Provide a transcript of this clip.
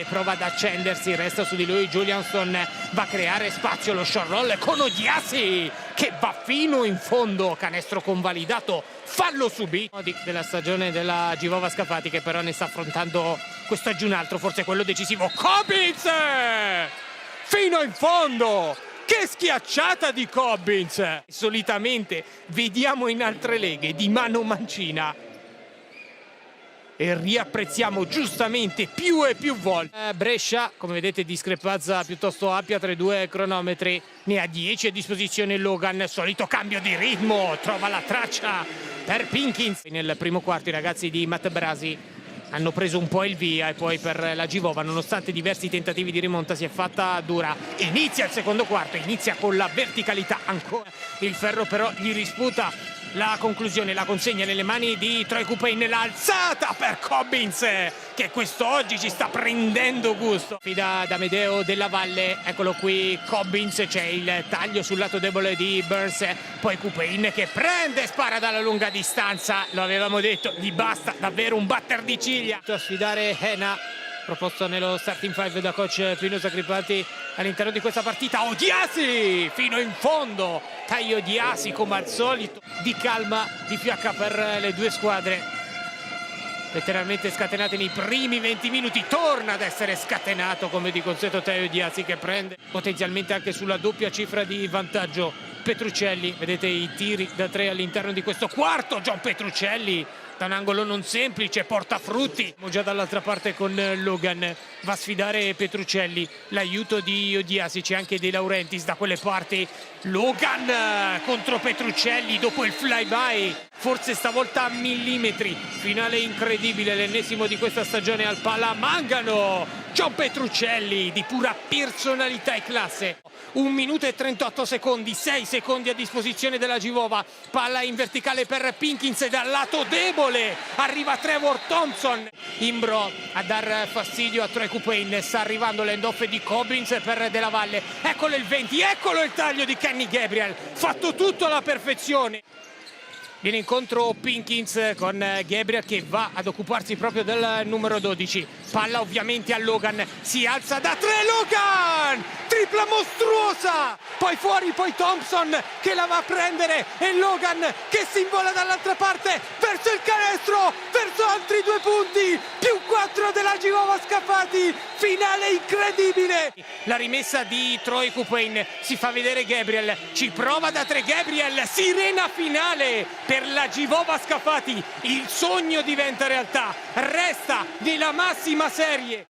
Prova ad accendersi, resta su di lui Julianson, va a creare spazio, lo short roll con Odiasi che va fino in fondo, canestro convalidato, fallo subito della stagione della Givova Scafati, che però ne sta affrontando quest'oggi un altro, forse quello decisivo. Cobbins fino in fondo, che schiacciata di Cobbins! Solitamente vediamo in altre leghe di mano mancina e riapprezziamo giustamente più e più volte. Brescia, come vedete, discrepanza piuttosto ampia tra i due cronometri, ne ha 10 a disposizione Logan, solito cambio di ritmo, trova la traccia per Pinkins. Nel primo quarto i ragazzi di Matt Brasi hanno preso un po' il via e poi per la Givova, nonostante diversi tentativi di rimonta, si è fatta dura. Inizia il secondo quarto, inizia con la verticalità ancora. Il ferro però gli risputa la conclusione, la consegna nelle mani di Troy Cupane, l'alzata per Cobbins che quest'oggi ci sta prendendo gusto. Fida da Medeo della Valle, eccolo qui Cobbins, c'è il taglio sul lato debole di Burns, poi Cupane che prende e spara dalla lunga distanza, lo avevamo detto, gli basta davvero un batter di ciglia. A sfidare Hena, proposto nello starting five da coach Pino Sacripati all'interno di questa partita. Odiasi fino in fondo, taglio Odiasi come al solito, di calma, di fiacca per le due squadre letteralmente scatenate nei primi 20 minuti. Torna ad essere scatenato come di consueto Taio Odiasi, che prende potenzialmente anche sulla doppia cifra di vantaggio Petruccelli. Vedete i tiri da tre all'interno di questo quarto. John Petruccelli da un angolo non semplice, porta frutti. Siamo già dall'altra parte con Logan, va a sfidare Petruccelli, l'aiuto di Odiasi, c'è anche De Laurentiis da quelle parti. Logan contro Petruccelli dopo il flyby, forse stavolta a millimetri. Finale incredibile, l'ennesimo di questa stagione al Palamangano. John Petruccelli di pura personalità e classe. 1 minuto e 38 secondi, 6 secondi a disposizione della Givova. Palla in verticale per Pinkins e dal lato debole arriva Trevor Thompson. Imbro a dar fastidio a Troy Cupane, sta arrivando l'end-off di Cobbins per Della Valle. Eccolo il 20, eccolo il taglio di Kenny Gabriel, fatto tutto alla perfezione. Viene incontro Pinkins con Gabriel che va ad occuparsi proprio del numero 12. Palla ovviamente a Logan, si alza da 3 Logan! Tripla mostruosa! Poi fuori, poi Thompson che la va a prendere e Logan che si invola dall'altra parte verso il canestro, verso altri 2 punti, più 4 della Givova Scafati. Finale incredibile! La rimessa di Troy Cupane, si fa vedere Gabriel, ci prova da 3 Gabriel, sirena finale per la Givova Scafati. Il sogno diventa realtà, resta nella massima serie.